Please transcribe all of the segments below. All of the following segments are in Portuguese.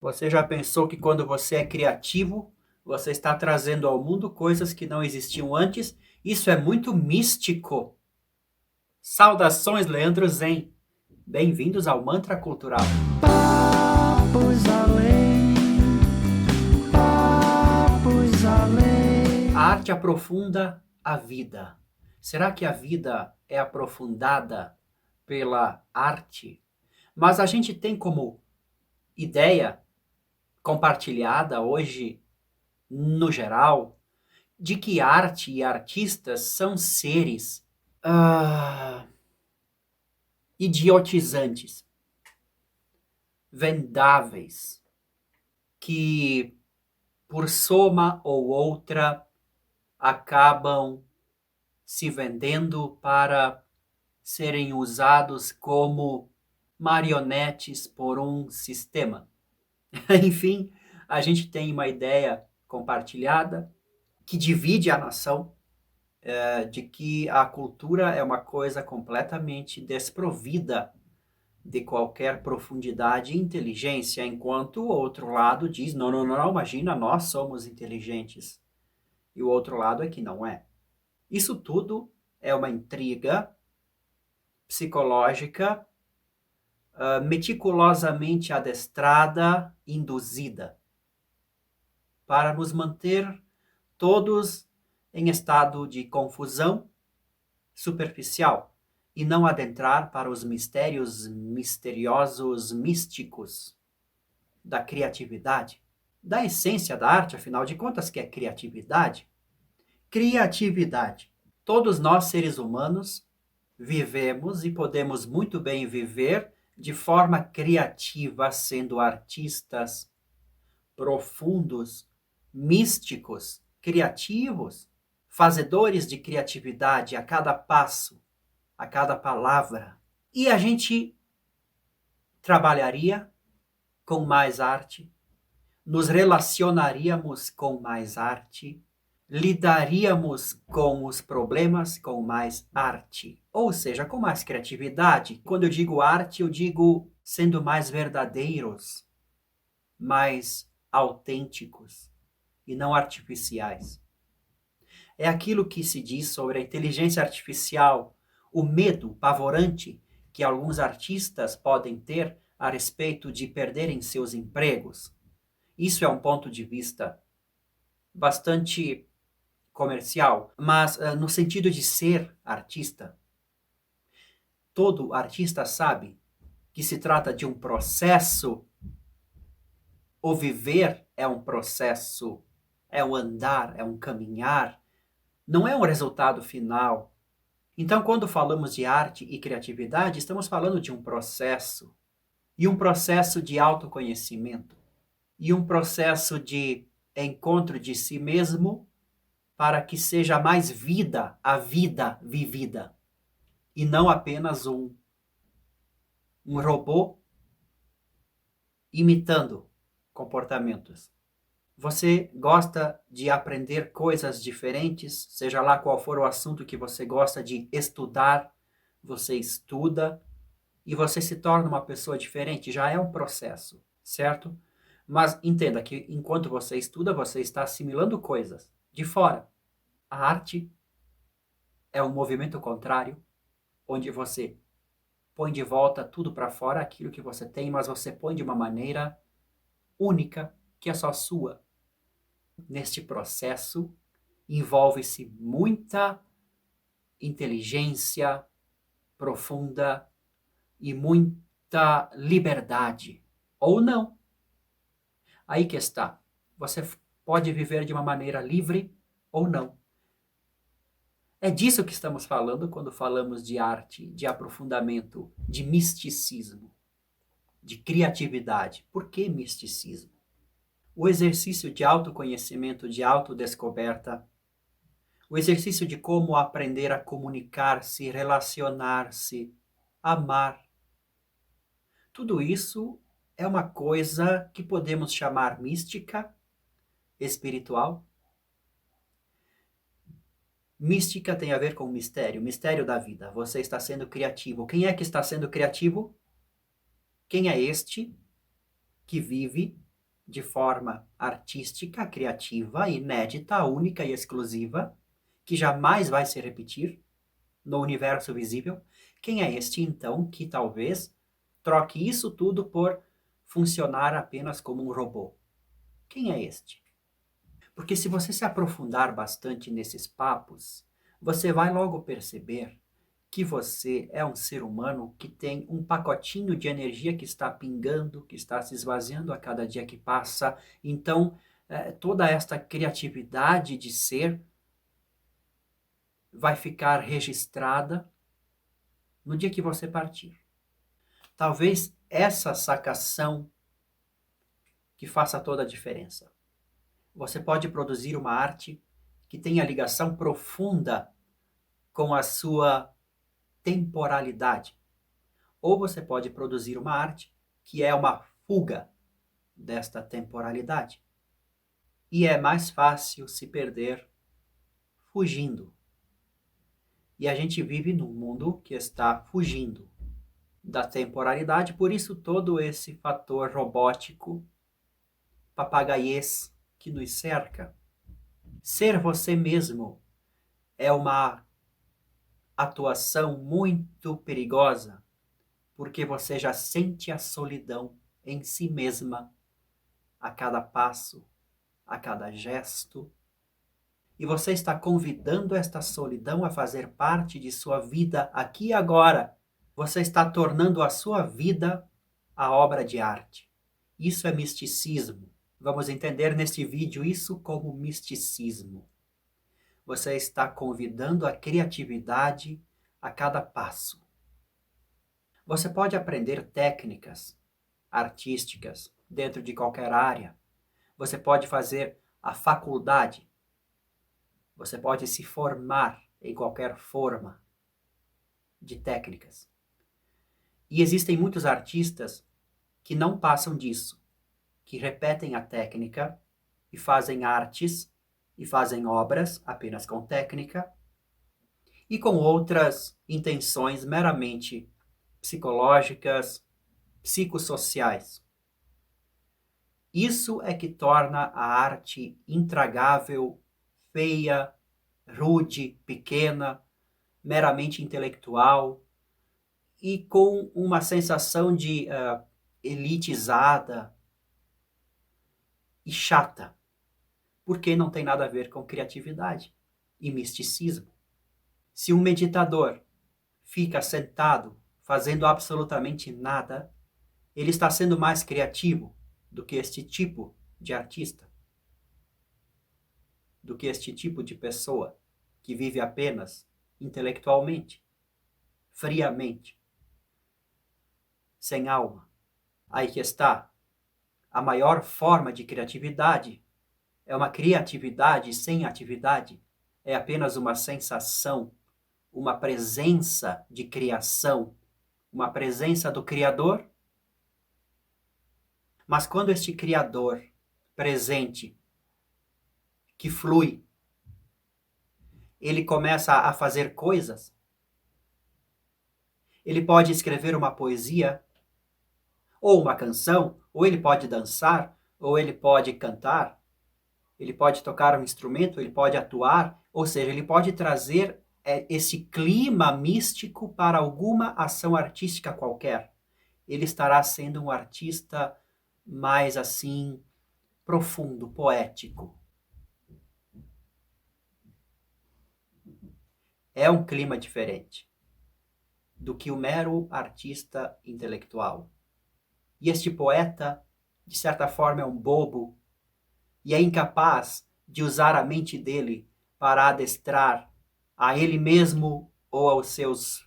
Você já pensou que quando você é criativo, você está trazendo ao mundo coisas que não existiam antes? Isso é muito místico. Saudações, Leandro Zen. Bem-vindos ao Mantra Cultural. Papos além, papos além. A arte aprofunda a vida. Será que a vida é aprofundada pela arte? Mas a gente tem como ideia compartilhada hoje, no geral, de que arte e artistas são seres ah, idiotizantes, vendáveis, que por soma ou outra acabam se vendendo para serem usados como marionetes por um sistema. Enfim, a gente tem uma ideia compartilhada que divide a nação, de que a cultura é uma coisa completamente desprovida de qualquer profundidade e inteligência, enquanto o outro lado diz, não, não, não, imagina, nós somos inteligentes. E o outro lado é que não é. Isso tudo é uma intriga psicológica, meticulosamente adestrada, induzida, para nos manter todos em estado de confusão superficial e não adentrar para os mistérios misteriosos, místicos da criatividade, da essência da arte, afinal de contas, que é criatividade. Criatividade. Todos nós, seres humanos, vivemos e podemos muito bem viver de forma criativa, sendo artistas profundos, místicos, criativos, fazedores de criatividade a cada passo, a cada palavra. E a gente trabalharia com mais arte, nos relacionaríamos com mais arte, lidaríamos com os problemas com mais arte, ou seja, com mais criatividade. Quando eu digo arte, eu digo sendo mais verdadeiros, mais autênticos e não artificiais. É aquilo que se diz sobre a inteligência artificial, o medo pavorante que alguns artistas podem ter a respeito de perderem seus empregos. Isso é um ponto de vista bastante comercial, mas no sentido de ser artista, todo artista sabe que se trata de um processo. O viver é um processo, é um andar, é um caminhar, não é um resultado final. Então, quando falamos de arte e criatividade, estamos falando de um processo, e um processo de autoconhecimento, e um processo de encontro de si mesmo para que seja mais vida a vida vivida, e não apenas um robô imitando comportamentos. Você gosta de aprender coisas diferentes, seja lá qual for o assunto que você gosta de estudar, você estuda e você se torna uma pessoa diferente, já é um processo, certo? Mas entenda que enquanto você estuda, você está assimilando coisas de fora. A arte é um movimento contrário, onde você põe de volta tudo para fora, aquilo que você tem, mas você põe de uma maneira única, que é só sua. Neste processo, envolve-se muita inteligência profunda e muita liberdade. Ou não. Aí que está. Você pode viver de uma maneira livre ou não. É disso que estamos falando quando falamos de arte, de aprofundamento, de misticismo, de criatividade. Por que misticismo? O exercício de autoconhecimento, de autodescoberta, o exercício de como aprender a comunicar-se, relacionar-se, amar. Tudo isso é uma coisa que podemos chamar mística, espiritual. Mística tem a ver com mistério, mistério da vida. Você está sendo criativo. Quem é que está sendo criativo? Quem é este que vive de forma artística, criativa, inédita, única e exclusiva, que jamais vai se repetir no universo visível, quem é este, então, que talvez troque isso tudo por funcionar apenas como um robô? Quem é este? Porque se você se aprofundar bastante nesses papos, você vai logo perceber que você é um ser humano que tem um pacotinho de energia que está pingando, que está se esvaziando a cada dia que passa. Então, toda esta criatividade de ser vai ficar registrada no dia que você partir. Talvez essa sacação que faça toda a diferença. Você pode produzir uma arte que tenha ligação profunda com a sua temporalidade. Ou você pode produzir uma arte que é uma fuga desta temporalidade. E é mais fácil se perder fugindo. E a gente vive num mundo que está fugindo da temporalidade, por isso todo esse fator robótico, papagaiês que nos cerca. Ser você mesmo é uma atuação muito perigosa, porque você já sente a solidão em si mesma a cada passo, a cada gesto, e você está convidando esta solidão a fazer parte de sua vida aqui e agora. Você está tornando a sua vida a obra de arte. Isso é misticismo. Vamos entender neste vídeo isso como misticismo. Você está convidando a criatividade a cada passo. Você pode aprender técnicas artísticas dentro de qualquer área. Você pode fazer a faculdade. Você pode se formar em qualquer forma de técnicas. E existem muitos artistas que não passam disso, que repetem a técnica e fazem artes e fazem obras apenas com técnica e com outras intenções meramente psicológicas, psicossociais. Isso é que torna a arte intragável, feia, rude, pequena, meramente intelectual e com uma sensação de elitizada e chata, porque não tem nada a ver com criatividade e misticismo. Se um meditador fica sentado fazendo absolutamente nada, ele está sendo mais criativo do que este tipo de artista, do que este tipo de pessoa que vive apenas intelectualmente, friamente, sem alma. Aí que está. A maior forma de criatividade é uma criatividade sem atividade. É apenas uma sensação, uma presença de criação, uma presença do Criador. Mas quando este Criador presente, que flui, ele começa a fazer coisas, ele pode escrever uma poesia, ou uma canção, ou ele pode dançar, ou ele pode cantar, ele pode tocar um instrumento, ele pode atuar, ou seja, ele pode trazer esse clima místico para alguma ação artística qualquer. Ele estará sendo um artista mais assim, profundo, poético. É um clima diferente do que o mero artista intelectual. E este poeta, de certa forma, é um bobo e é incapaz de usar a mente dele para adestrar a ele mesmo ou aos seus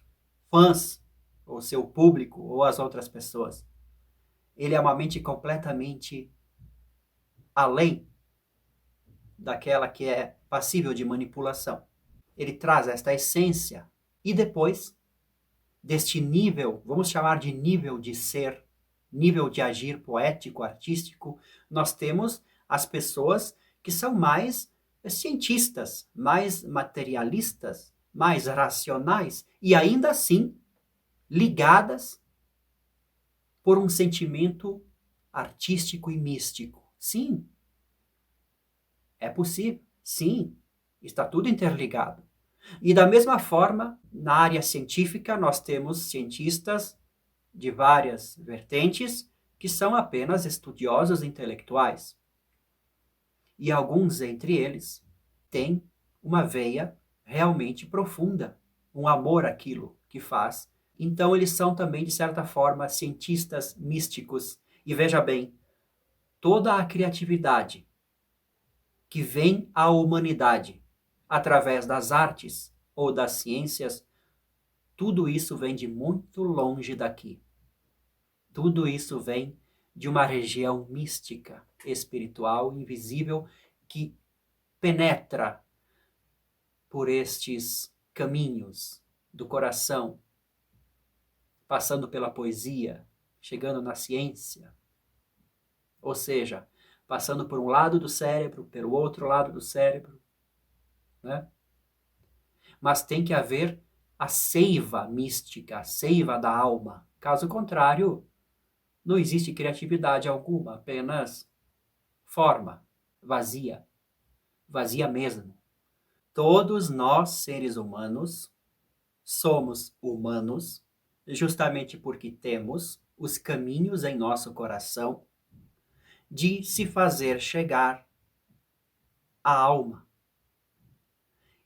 fãs, ou seu público, ou às outras pessoas. Ele é uma mente completamente além daquela que é passível de manipulação. Ele traz esta essência e depois deste nível, vamos chamar de nível de ser, nível de agir poético, artístico, nós temos as pessoas que são mais cientistas, mais materialistas, mais racionais e ainda assim ligadas por um sentimento artístico e místico. Sim. É possível. Sim. Está tudo interligado. E da mesma forma, na área científica, nós temos cientistas de várias vertentes que são apenas estudiosos intelectuais. E alguns entre eles têm uma veia realmente profunda, um amor àquilo que faz. Então, eles são também, de certa forma, cientistas místicos. E veja bem, toda a criatividade que vem à humanidade através das artes ou das ciências, tudo isso vem de muito longe daqui. Tudo isso vem de uma região mística, espiritual, invisível, que penetra por estes caminhos do coração, passando pela poesia, chegando na ciência, ou seja, passando por um lado do cérebro, pelo outro lado do cérebro, né? Mas tem que haver a seiva mística, a seiva da alma. Caso contrário, não existe criatividade alguma, apenas forma, vazia, vazia mesmo. Todos nós, seres humanos, somos humanos, justamente porque temos os caminhos em nosso coração de se fazer chegar à alma.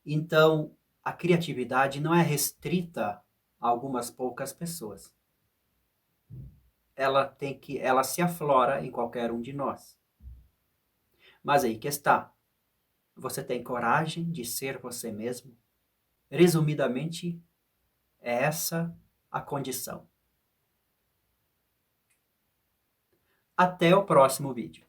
Então, a criatividade não é restrita a algumas poucas pessoas. Ela se aflora em qualquer um de nós. Mas aí que está. Você tem coragem de ser você mesmo? Resumidamente, é essa a condição. Até o próximo vídeo.